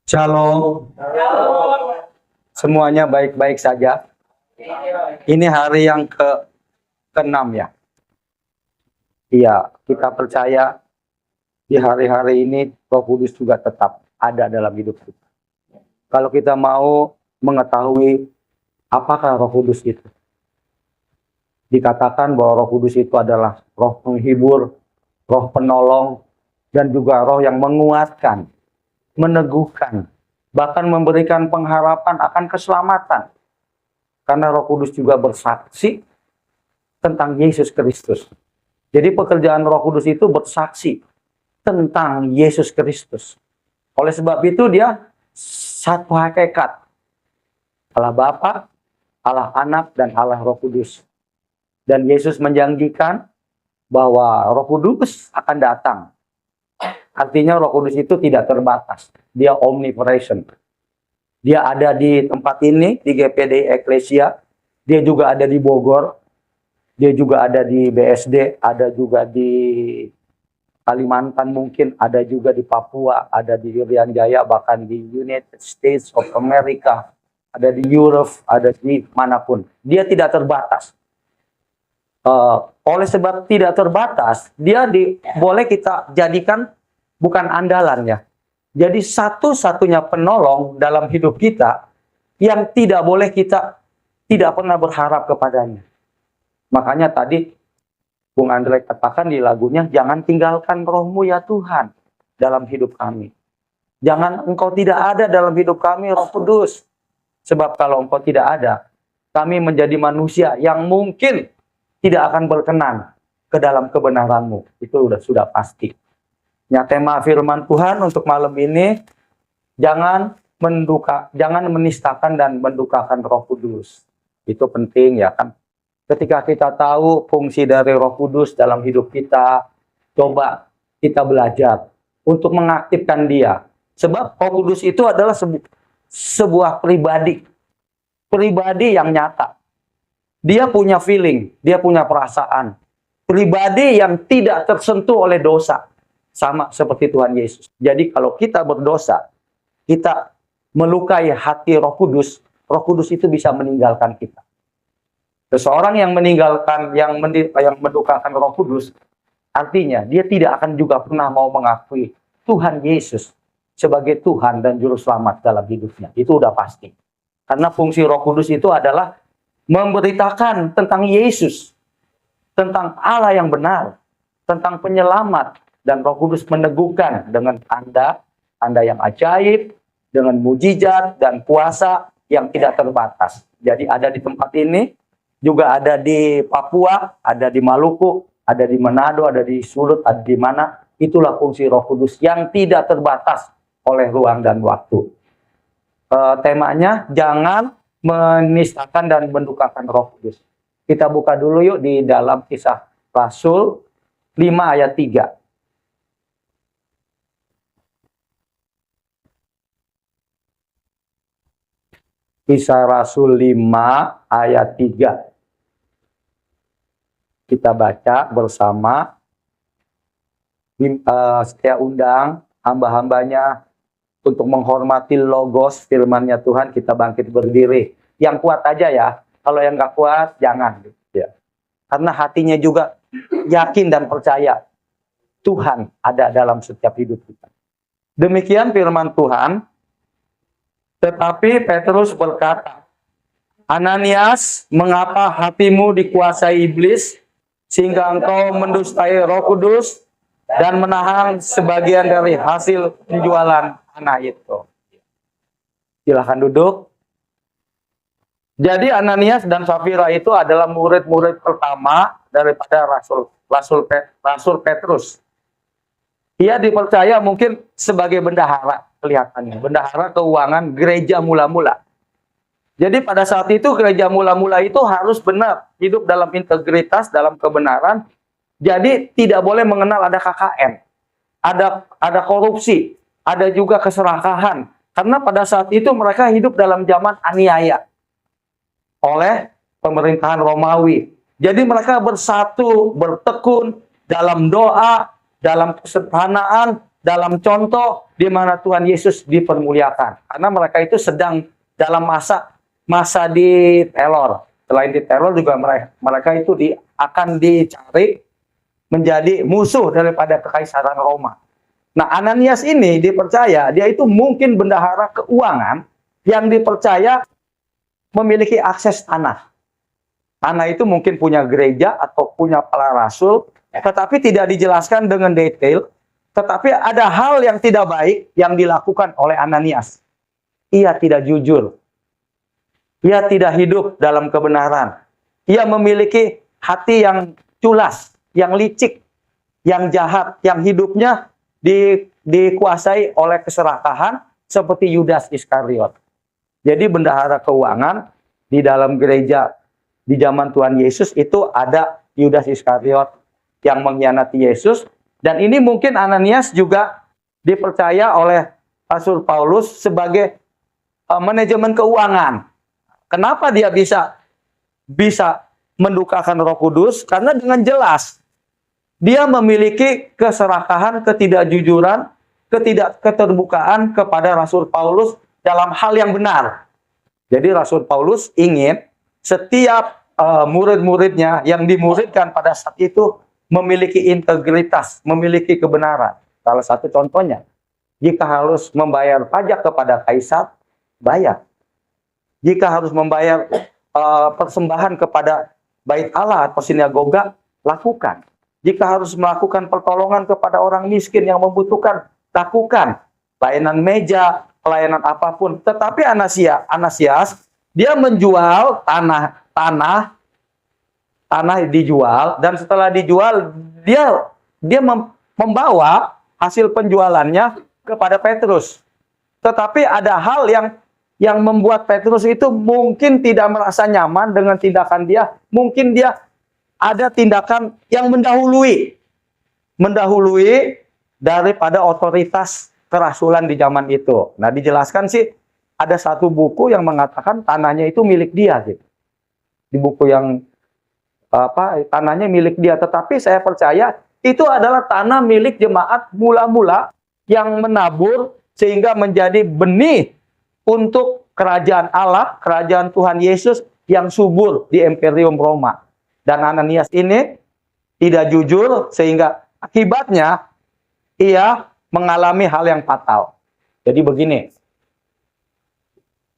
Shalom, semuanya baik-baik saja. Ini hari yang ke-6 ya. Iya, kita percaya di hari-hari ini Roh Kudus juga tetap ada dalam hidup kita. Kalau kita mau mengetahui apakah Roh Kudus itu, dikatakan bahwa Roh Kudus itu adalah Roh penghibur, Roh penolong, dan juga Roh yang menguatkan, meneguhkan, bahkan memberikan pengharapan akan keselamatan. Karena Roh Kudus juga bersaksi tentang Yesus Kristus. Jadi pekerjaan Roh Kudus itu bersaksi tentang Yesus Kristus. Oleh sebab itu dia satu hakikat. Allah Bapa, Allah Anak, dan Allah Roh Kudus. Dan Yesus menjanjikan bahwa Roh Kudus akan datang. Artinya Roh Kudus itu tidak terbatas. Dia omnipresent. Dia ada di tempat ini, di GPD Eklesia. Dia juga ada di Bogor. Dia juga ada di BSD. Ada juga di Kalimantan mungkin. Ada juga di Papua. Ada di Irian Jaya. Bahkan di United States of America. Ada di Europe. Ada di manapun. Dia tidak terbatas. Oleh sebab tidak terbatas, dia boleh kita jadikan bukan andalannya. Jadi satu-satunya penolong dalam hidup kita yang tidak boleh kita tidak pernah berharap kepadanya. Makanya tadi Bung Andre katakan di lagunya, jangan tinggalkan rohmu ya Tuhan dalam hidup kami. Jangan engkau tidak ada dalam hidup kami Roh Kudus. Sebab kalau engkau tidak ada, kami menjadi manusia yang mungkin tidak akan berkenan ke dalam kebenaranmu. Itu sudah pasti. Ya, tema firman Tuhan untuk malam ini, jangan menistakan dan mendukakan Roh Kudus. Itu penting ya kan. Ketika kita tahu fungsi dari Roh Kudus dalam hidup kita, coba kita belajar untuk mengaktifkan dia. Sebab Roh Kudus itu adalah sebuah pribadi yang nyata. Dia punya feeling, dia punya perasaan. Pribadi yang tidak tersentuh oleh dosa. Sama seperti Tuhan Yesus. Jadi kalau kita berdosa, kita melukai hati Roh Kudus itu bisa meninggalkan kita. Seseorang yang meninggalkan, yang mendukakan Roh Kudus, artinya dia tidak akan juga pernah mau mengakui Tuhan Yesus sebagai Tuhan dan Juru Selamat dalam hidupnya. Itu udah pasti. Karena fungsi Roh Kudus itu adalah memberitakan tentang Yesus, tentang Allah yang benar, tentang penyelamat, dan Roh Kudus meneguhkan dengan tanda yang ajaib, dengan mujizat dan kuasa yang tidak terbatas. Jadi ada di tempat ini, juga ada di Papua, ada di Maluku, ada di Manado, ada di Sulut, ada di mana. Itulah fungsi Roh Kudus yang tidak terbatas oleh ruang dan waktu. Temanya jangan menistakan dan mendukakan Roh Kudus. Kita buka dulu yuk di dalam Kisah Rasul 5 ayat 3. Kisah Rasul 5 ayat 3. Kita baca bersama. Saya undang hamba-hambanya untuk menghormati logos firman-Nya Tuhan, kita bangkit berdiri. Yang kuat aja ya. Kalau yang nggak kuat, jangan. Ya. Karena hatinya juga yakin dan percaya Tuhan ada dalam setiap hidup kita. Demikian firman Tuhan. Tetapi Petrus berkata, Ananias, mengapa hatimu dikuasai iblis, sehingga engkau mendustai Roh Kudus dan menahan sebagian dari hasil penjualan anak itu. Silahkan duduk. Jadi Ananias dan Safira itu adalah murid-murid pertama daripada Rasul Petrus. Ia dipercaya mungkin sebagai bendahara, kelihatannya. Bendahara keuangan gereja mula-mula. Jadi pada saat itu gereja mula-mula itu harus benar, hidup dalam integritas, dalam kebenaran. Jadi tidak boleh mengenal ada KKN, ada korupsi, ada juga keserakahan. Karena pada saat itu mereka hidup dalam zaman aniaya oleh pemerintahan Romawi. Jadi mereka bersatu, bertekun dalam doa, dalam kesederhanaan, dalam contoh di mana Tuhan Yesus dipermuliakan. Karena mereka itu sedang dalam masa diteror. Selain diteror juga mereka itu akan dicari menjadi musuh daripada kekaisaran Roma. Nah, Ananias ini dipercaya, dia itu mungkin bendahara keuangan yang dipercaya memiliki akses tanah. Tanah itu mungkin punya gereja atau punya para rasul, tetapi tidak dijelaskan dengan detail. Tetapi ada hal yang tidak baik yang dilakukan oleh Ananias. Ia tidak jujur. Ia tidak hidup dalam kebenaran. Ia memiliki hati yang culas, yang licik, yang jahat, yang hidupnya dikuasai oleh keserakahan seperti Yudas Iskariot. Jadi bendahara keuangan di dalam gereja di zaman Tuhan Yesus itu ada Yudas Iskariot yang mengkhianati Yesus. Dan ini mungkin Ananias juga dipercaya oleh Rasul Paulus sebagai manajemen keuangan. Kenapa dia bisa mendukakan Roh Kudus? Karena dengan jelas dia memiliki keserakahan, ketidakjujuran, ketidakketerbukaan kepada Rasul Paulus dalam hal yang benar. Jadi Rasul Paulus ingin setiap murid-muridnya yang dimuridkan pada saat itu memiliki integritas, memiliki kebenaran. Salah satu contohnya, jika harus membayar pajak kepada kaisar, bayar. Jika harus membayar persembahan kepada bait Allah atau sinagoga, lakukan. Jika harus melakukan pertolongan kepada orang miskin yang membutuhkan, lakukan. Pelayanan meja, pelayanan apapun. Tetapi Ananias, dia menjual tanah dijual, dan setelah dijual dia membawa hasil penjualannya kepada Petrus. Tetapi ada hal yang membuat Petrus itu mungkin tidak merasa nyaman dengan tindakan dia. Mungkin dia ada tindakan yang mendahului daripada otoritas kerasulan di zaman itu. Nah, dijelaskan sih ada satu buku yang mengatakan tanahnya itu milik dia gitu. Di buku yang tanahnya milik dia, tetapi saya percaya itu adalah tanah milik jemaat mula-mula yang menabur sehingga menjadi benih untuk kerajaan Allah, kerajaan Tuhan Yesus yang subur di Imperium Roma. Dan Ananias ini tidak jujur sehingga akibatnya ia mengalami hal yang fatal. Jadi begini,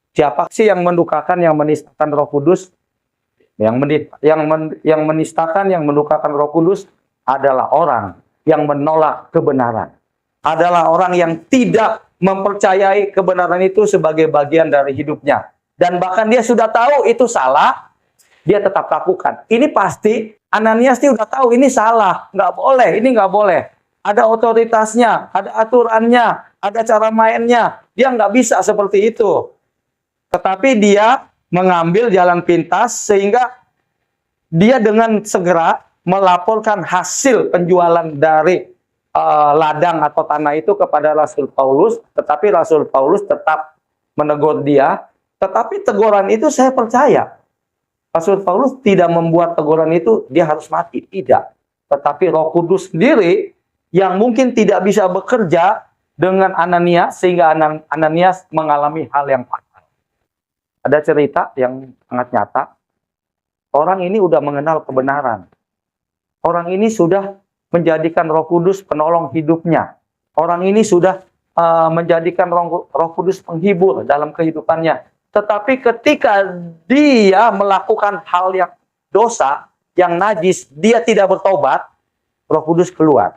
siapa sih yang mendukakan, yang menistakan Roh Kudus? Yang menistakan, yang mendukakan Roh Kudus adalah orang yang menolak kebenaran. Adalah orang yang tidak mempercayai kebenaran itu sebagai bagian dari hidupnya. Dan bahkan dia sudah tahu itu salah, dia tetap lakukan. Ini pasti Ananias ini udah tahu ini salah, nggak boleh, ini nggak boleh. Ada otoritasnya, ada aturannya, ada cara mainnya. Dia nggak bisa seperti itu. Tetapi dia mengambil jalan pintas sehingga dia dengan segera melaporkan hasil penjualan dari ladang atau tanah itu kepada Rasul Paulus, tetapi Rasul Paulus tetap menegur dia. Tetapi teguran itu saya percaya Rasul Paulus tidak membuat teguran itu dia harus mati, tidak. Tetapi Roh Kudus sendiri yang mungkin tidak bisa bekerja dengan Ananias sehingga Ananias mengalami hal yang fatal. Ada cerita yang sangat nyata. Orang ini sudah mengenal kebenaran. Orang ini sudah menjadikan Roh Kudus penolong hidupnya. Orang ini sudah menjadikan Roh Kudus penghibur dalam kehidupannya. Tetapi ketika dia melakukan hal yang dosa, yang najis, dia tidak bertobat, Roh Kudus keluar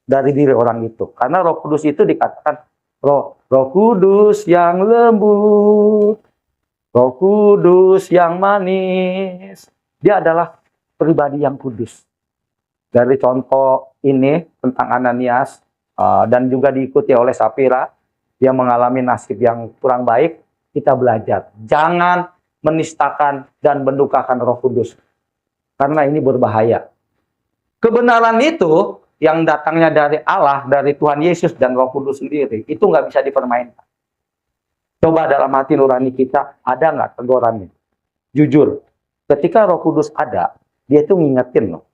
dari diri orang itu. Karena Roh Kudus itu dikatakan Roh Kudus yang lembut, Roh Kudus yang manis. Dia adalah pribadi yang kudus. Dari contoh ini tentang Ananias dan juga diikuti oleh Safira yang mengalami nasib yang kurang baik, kita belajar. Jangan menistakan dan mendukakan Roh Kudus. Karena ini berbahaya. Kebenaran itu yang datangnya dari Allah, dari Tuhan Yesus dan Roh Kudus sendiri, itu nggak bisa dipermainkan. Coba dalam hati nurani kita, ada nggak tegurannya? Jujur, ketika Roh Kudus ada, dia tuh ngingetin loh.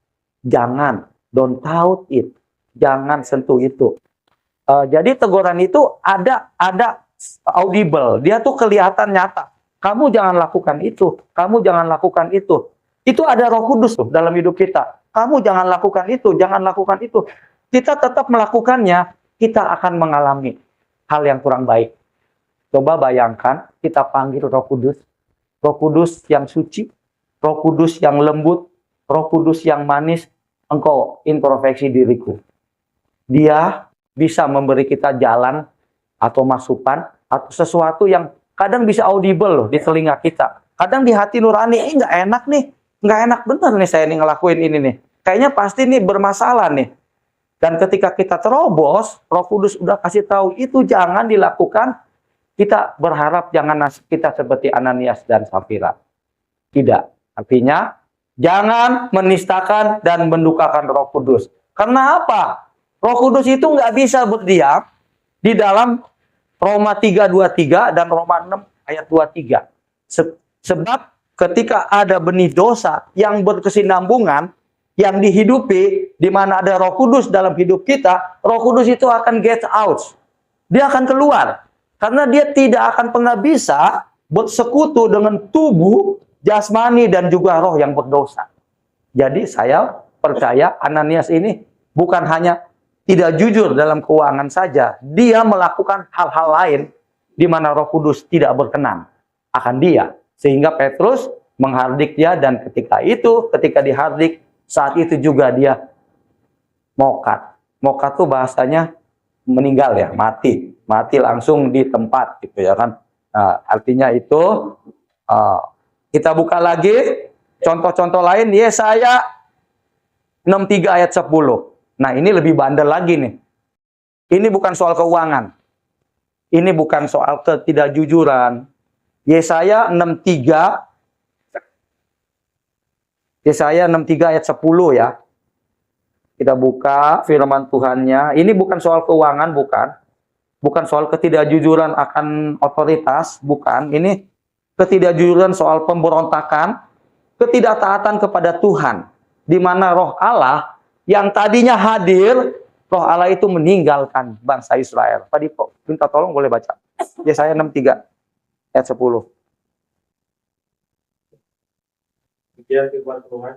Jangan, don't touch it. Jangan sentuh itu. Jadi teguran itu ada audible, dia tuh kelihatan nyata. Kamu jangan lakukan itu, kamu jangan lakukan itu. Itu ada Roh Kudus tuh dalam hidup kita. Kamu jangan lakukan itu, jangan lakukan itu. Kita tetap melakukannya, kita akan mengalami hal yang kurang baik. Coba bayangkan, kita panggil Roh Kudus yang suci, Roh Kudus yang lembut, Roh Kudus yang manis, engkau introspeksi diriku. Dia bisa memberi kita jalan atau masukan atau sesuatu yang kadang bisa audible loh di telinga kita. Kadang di hati nurani, nggak enak nih, nggak enak bener nih saya nih ngelakuin ini nih. Kayaknya pasti nih bermasalah nih. Dan ketika kita terobos, Roh Kudus udah kasih tahu itu jangan dilakukan. Kita berharap jangan nasib kita seperti Ananias dan Safira. Tidak. Artinya, jangan menistakan dan mendukakan Roh Kudus. Karena apa? Roh Kudus itu nggak bisa berdiam di dalam Roma 3:23 dan Roma 6 ayat 23. Sebab ketika ada benih dosa yang berkesinambungan, yang dihidupi, di mana ada Roh Kudus dalam hidup kita, Roh Kudus itu akan get out. Dia akan keluar. Karena dia tidak akan pernah bisa bersekutu dengan tubuh, jasmani, dan juga roh yang berdosa. Jadi saya percaya Ananias ini bukan hanya tidak jujur dalam keuangan saja, dia melakukan hal-hal lain di mana Roh Kudus tidak berkenan akan dia. Sehingga Petrus menghardik dia, dan ketika dihardik, saat itu juga dia mokat. Mokat itu bahasanya meninggal ya, mati langsung di tempat gitu ya kan. Nah, artinya itu kita buka lagi contoh-contoh lain, Yesaya 63 ayat 10. Nah, ini lebih bandel lagi nih. Ini bukan soal keuangan. Ini bukan soal ketidakjujuran. Yesaya 63 ayat 10 ya. Kita buka firman Tuhannya. Ini bukan soal keuangan, bukan. Bukan soal ketidakjujuran akan otoritas, bukan. Ini ketidakjujuran soal pemberontakan, ketidaktaatan kepada Tuhan. Di mana Roh Allah yang tadinya hadir, Roh Allah itu meninggalkan bangsa Israel. Pak Dipo, minta tolong boleh baca. Yesaya 63 ayat 10. Demikian firman Tuhan.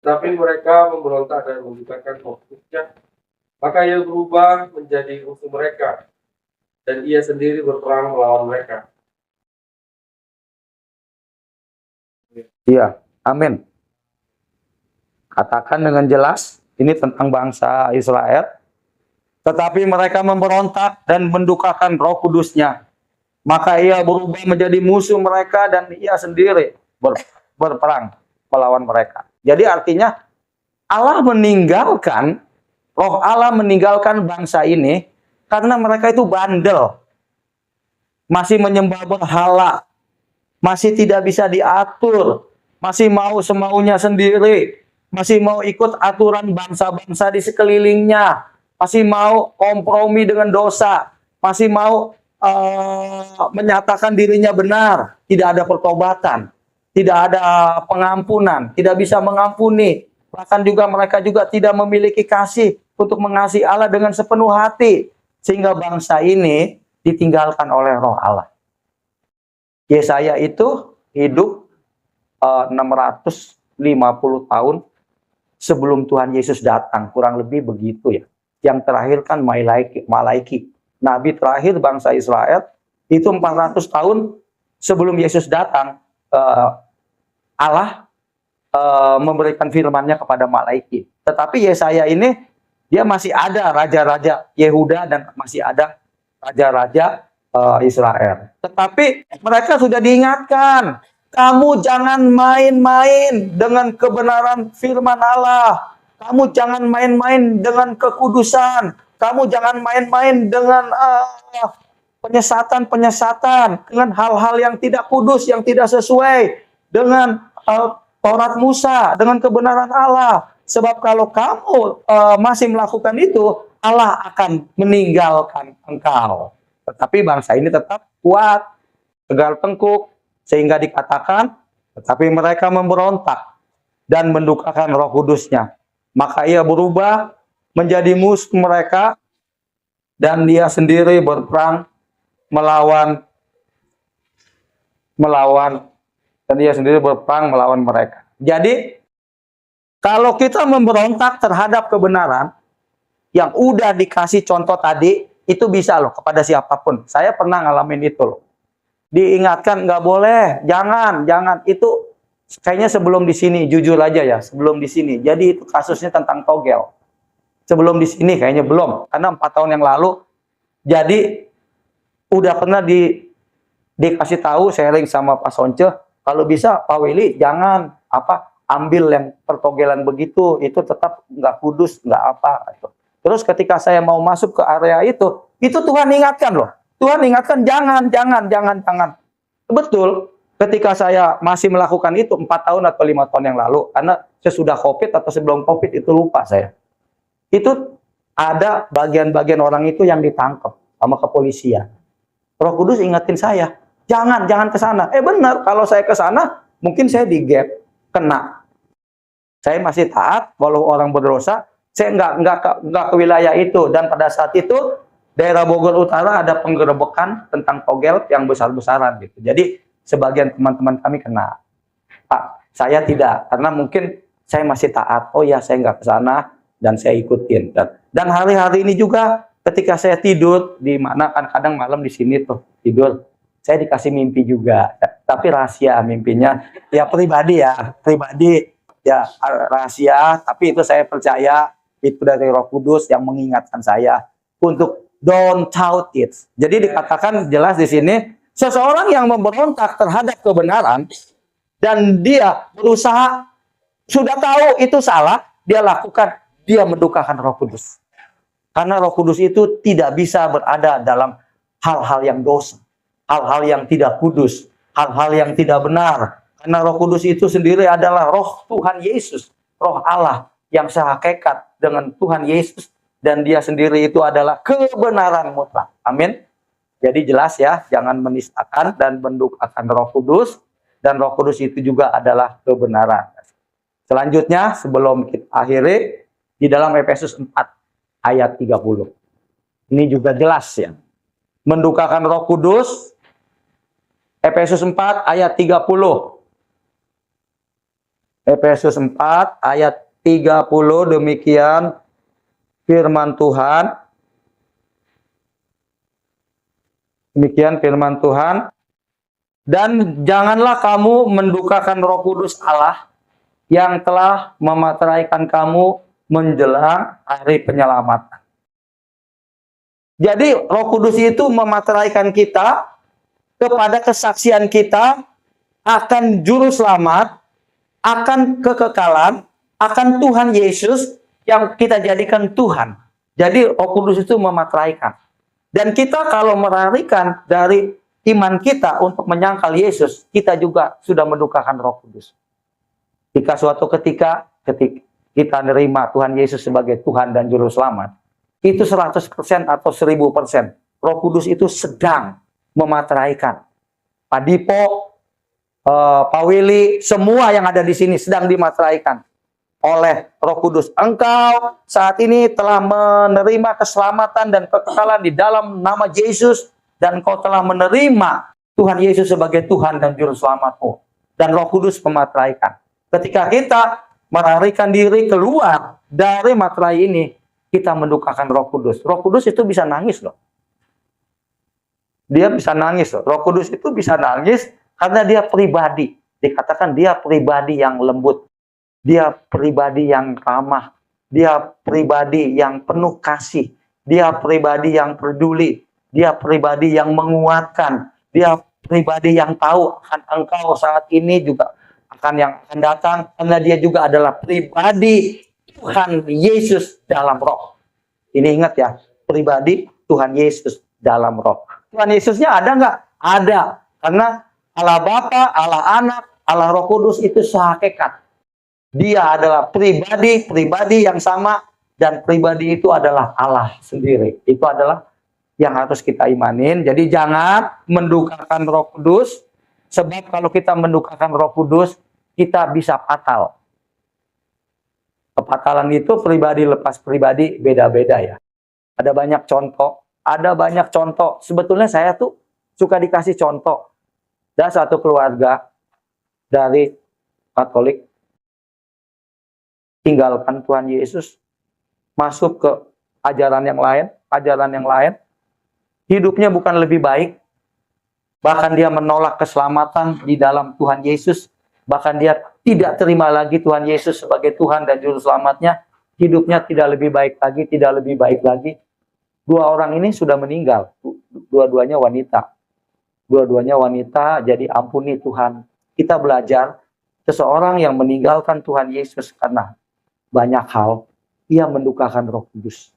Tapi mereka memberontak dan membukakan fokusnya, maka ia berubah menjadi musuh mereka, dan ia sendiri berperang melawan mereka. Iya, amin. Katakan dengan jelas, ini tentang bangsa Israel. Tetapi mereka memberontak dan mendukakan Roh Kudusnya, maka ia berubah menjadi musuh mereka, dan ia sendiri berperang melawan mereka. Jadi artinya Allah meninggalkan, Roh Allah meninggalkan bangsa ini karena mereka itu bandel. Masih menyembah berhala, masih tidak bisa diatur, masih mau semaunya sendiri, masih mau ikut aturan bangsa-bangsa di sekelilingnya, masih mau kompromi dengan dosa, masih mau menyatakan dirinya benar, tidak ada pertobatan. Tidak ada pengampunan, tidak bisa mengampuni. Bahkan juga mereka juga tidak memiliki kasih untuk mengasihi Allah dengan sepenuh hati. Sehingga bangsa ini ditinggalkan oleh Roh Allah. Yesaya itu hidup 650 tahun sebelum Tuhan Yesus datang. Kurang lebih begitu ya. Yang terakhir kan Malaiki. Nabi terakhir bangsa Israel itu 400 tahun sebelum Yesus datang. Allah memberikan firman-Nya kepada Malaiki. Tetapi Yesaya ini dia masih ada raja-raja Yehuda dan masih ada raja-raja Israel. Tetapi mereka sudah diingatkan, kamu jangan main-main dengan kebenaran firman Allah. Kamu jangan main-main dengan kekudusan. Kamu jangan main-main dengan penyesatan, dengan hal-hal yang tidak kudus, yang tidak sesuai dengan Taurat Musa, dengan kebenaran Allah. Sebab kalau kamu masih melakukan itu, Allah akan meninggalkan engkau. Tetapi bangsa ini tetap kuat, tegar tengkuk, sehingga dikatakan, tetapi mereka memberontak dan mendukakan Roh Kudusnya. Maka ia berubah menjadi musuh mereka, dan dia sendiri berperang melawan mereka. Jadi kalau kita memberontak terhadap kebenaran yang udah dikasih contoh tadi, itu bisa loh kepada siapapun. Saya pernah ngalamin itu loh. Diingatkan nggak boleh, jangan. Itu kayaknya sebelum di sini, jujur aja ya, sebelum di sini. Jadi itu kasusnya tentang togel. Sebelum di sini kayaknya belum, karena 4 tahun yang lalu. Jadi udah pernah dikasih tahu, sharing sama Pak Sonce, kalau bisa Pak Willy jangan ambil yang pertogelan begitu, itu tetap nggak kudus, nggak apa. Terus ketika saya mau masuk ke area itu Tuhan ingatkan loh. Tuhan ingatkan jangan. Betul. Ketika saya masih melakukan itu 4 tahun atau 5 tahun yang lalu, karena sesudah COVID atau sebelum COVID itu lupa saya. Itu ada bagian-bagian orang itu yang ditangkap sama kepolisian. Roh Kudus ingetin saya, jangan ke sana. Benar, kalau saya ke sana mungkin saya digap, kena. Saya masih taat, walau orang berdosa, saya nggak ke wilayah itu. Dan pada saat itu daerah Bogor Utara ada penggerebekan tentang togel yang besar-besaran gitu. Jadi sebagian teman-teman kami kena. Pak, saya tidak, karena mungkin saya masih taat. Oh ya, saya nggak ke sana dan saya ikutin. Dan hari-hari ini juga ketika saya tidur, di mana kan kadang malam di sini tuh tidur, saya dikasih mimpi juga. Tapi rahasia mimpinya, ya pribadi ya rahasia. Tapi itu saya percaya itu dari Roh Kudus yang mengingatkan saya untuk don't tout it. Jadi dikatakan jelas di sini, seseorang yang memberontak terhadap kebenaran dan dia berusaha, sudah tahu itu salah, dia lakukan, dia mendukakan Roh Kudus. Karena Roh Kudus itu tidak bisa berada dalam hal-hal yang dosa, hal-hal yang tidak kudus, hal-hal yang tidak benar. Karena Roh Kudus itu sendiri adalah Roh Tuhan Yesus, Roh Allah yang sehakikat dengan Tuhan Yesus, dan dia sendiri itu adalah kebenaran mutlak. Amin. Jadi jelas ya, jangan menistakan dan mendukakan Roh Kudus, dan Roh Kudus itu juga adalah kebenaran. Selanjutnya, sebelum kita akhiri, di dalam Efesus 4 ayat 30. Ini juga jelas ya. Mendukakan Roh Kudus, Efesus 4 ayat 30. Efesus 4 ayat 30, demikian firman Tuhan. Demikian firman Tuhan. Dan janganlah kamu mendukakan Roh Kudus Allah yang telah memateraikan kamu menjelang hari penyelamatan. Jadi Roh Kudus itu memateraikan kita kepada kesaksian kita akan juru selamat, akan kekekalan, akan Tuhan Yesus yang kita jadikan Tuhan. Jadi Roh Kudus itu memateraikan. Dan kita kalau melarikan dari iman kita untuk menyangkal Yesus, kita juga sudah mendukakan Roh Kudus. Jika suatu ketika kita menerima Tuhan Yesus sebagai Tuhan dan Juru Selamat, itu 100% atau 1000%. Roh Kudus itu sedang memateraikan. Pak Dipo, Pak Willy, semua yang ada di sini sedang dimateraikan oleh Roh Kudus. Engkau saat ini telah menerima keselamatan dan kekekalan di dalam nama Yesus, dan engkau telah menerima Tuhan Yesus sebagai Tuhan dan Juru Selamatmu. Dan Roh Kudus memateraikan. Ketika kita melarikan diri keluar dari materai ini, kita mendukakan Roh Kudus. Roh Kudus itu bisa nangis loh. Dia bisa nangis loh. Roh Kudus itu bisa nangis karena dia pribadi. Dikatakan dia pribadi yang lembut. Dia pribadi yang ramah. Dia pribadi yang penuh kasih. Dia pribadi yang peduli. Dia pribadi yang menguatkan. Dia pribadi yang tahu akan engkau saat ini juga akan yang akan datang, karena dia juga adalah pribadi Tuhan Yesus dalam roh. Ini ingat ya, pribadi Tuhan Yesus dalam roh. Tuhan Yesusnya ada nggak? Ada. Karena Allah Bapa, Allah Anak, Allah Roh Kudus itu sehakikat. Dia adalah pribadi yang sama, dan pribadi itu adalah Allah sendiri. Itu adalah yang harus kita imanin. Jadi jangan mendukakan Roh Kudus, sebab kalau kita mendukakan Roh Kudus, kita bisa fatal. Kefatalan itu pribadi lepas pribadi beda-beda ya. Ada banyak contoh Ada banyak contoh. Sebetulnya saya tuh suka dikasih contoh. Ada satu keluarga dari Katolik tinggalkan Tuhan Yesus, masuk ke ajaran yang lain, hidupnya bukan lebih baik, bahkan dia menolak keselamatan di dalam Tuhan Yesus, bahkan dia tidak terima lagi Tuhan Yesus sebagai Tuhan dan Juru Selamatnya, hidupnya tidak lebih baik lagi. Dua orang ini sudah meninggal, dua-duanya wanita. Jadi ampuni Tuhan. Kita belajar, seseorang yang meninggalkan Tuhan Yesus karena banyak hal, ia mendukakan Roh Kudus.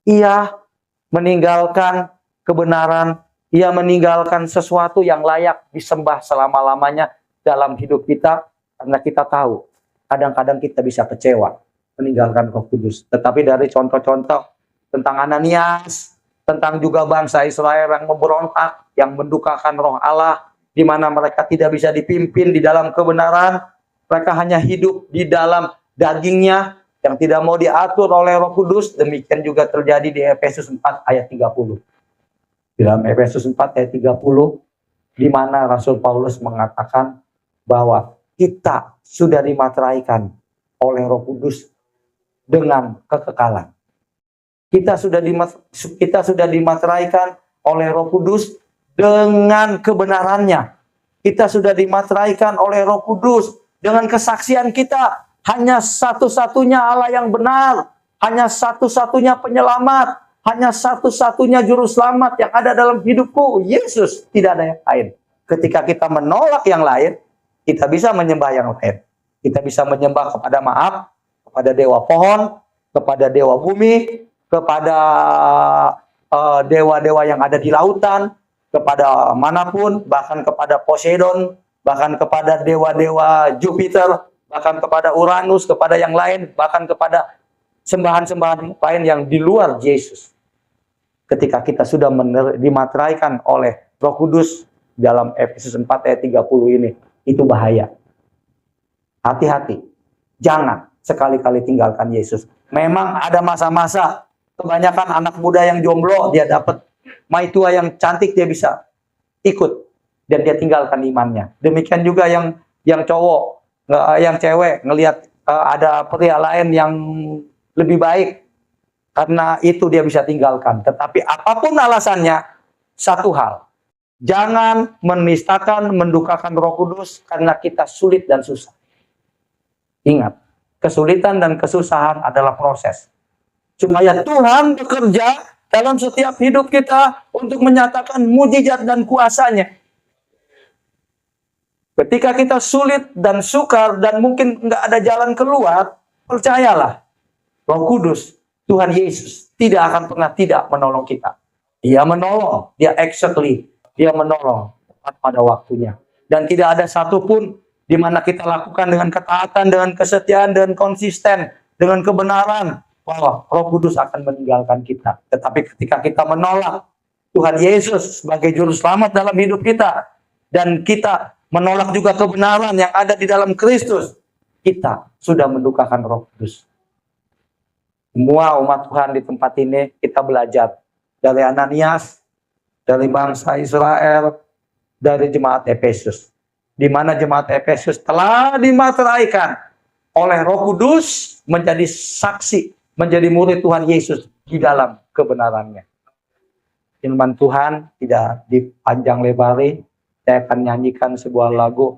Ia meninggalkan kebenaran, ia meninggalkan sesuatu yang layak disembah selama-lamanya dalam hidup kita, karena kita tahu, kadang-kadang kita bisa kecewa meninggalkan Roh Kudus. Tetapi dari contoh-contoh tentang Ananias, tentang juga bangsa Israel yang memberontak, yang mendukakan Roh Allah, di mana mereka tidak bisa dipimpin di dalam kebenaran, mereka hanya hidup di dalam dagingnya, yang tidak mau diatur oleh Roh Kudus. Demikian juga terjadi di Efesus 4 ayat 30. Di dalam Efesus 4 ayat 30, di mana Rasul Paulus mengatakan bahwa kita sudah dimateraikan oleh Roh Kudus dengan kekekalan. Kita sudah dimateraikan oleh Roh Kudus dengan kebenarannya. Kita sudah dimateraikan oleh Roh Kudus dengan kesaksian kita. Hanya satu-satunya Allah yang benar, hanya satu-satunya penyelamat, hanya satu-satunya juru selamat yang ada dalam hidupku, Yesus, tidak ada yang lain. Ketika kita menolak yang lain, kita bisa menyembah yang lain. Kita bisa menyembah kepada dewa pohon, kepada dewa bumi, kepada dewa-dewa yang ada di lautan, kepada manapun, bahkan kepada Poseidon, bahkan kepada dewa-dewa Jupiter, bahkan kepada Uranus, kepada yang lain, bahkan kepada sembahan-sembahan lain yang di luar Yesus. Ketika kita sudah dimateraikan oleh Roh Kudus dalam Efesus 4 ayat 30 ini, itu bahaya. Hati-hati, jangan sekali-kali tinggalkan Yesus. Memang ada masa-masa, kebanyakan anak muda yang jomblo, dia dapat maitua yang cantik, dia bisa ikut, dan dia tinggalkan imannya. Demikian juga yang cowok, yang cewek ngelihat ada pria lain yang lebih baik, karena itu dia bisa tinggalkan. Tetapi apapun alasannya, satu hal, jangan menistakan, mendukakan Roh Kudus karena kita sulit dan susah. Ingat, kesulitan dan kesusahan adalah proses. Supaya Tuhan bekerja dalam setiap hidup kita untuk menyatakan mujizat dan kuasa-Nya. Ketika kita sulit dan sukar dan mungkin nggak ada jalan keluar, percayalah, Roh Kudus, Tuhan Yesus tidak akan pernah tidak menolong kita. Dia menolong, dia menolong pada waktunya. Dan tidak ada satupun di mana kita lakukan dengan ketaatan, dengan kesetiaan, dengan konsisten, dengan kebenaran, bahwa Roh Kudus akan meninggalkan kita. Tetapi ketika kita menolak Tuhan Yesus sebagai juru selamat dalam hidup kita, dan kita menolak juga kebenaran yang ada di dalam Kristus, kita sudah mendukakan Roh Kudus. Semua umat Tuhan di tempat ini, kita belajar dari Ananias, dari bangsa Israel, dari jemaat Efesus. Di mana jemaat Efesus telah dimateraikan oleh Roh Kudus menjadi saksi, menjadi murid Tuhan Yesus di dalam kebenarannya. Firman Tuhan tidak dipanjang lebari. Saya akan nyanyikan sebuah lagu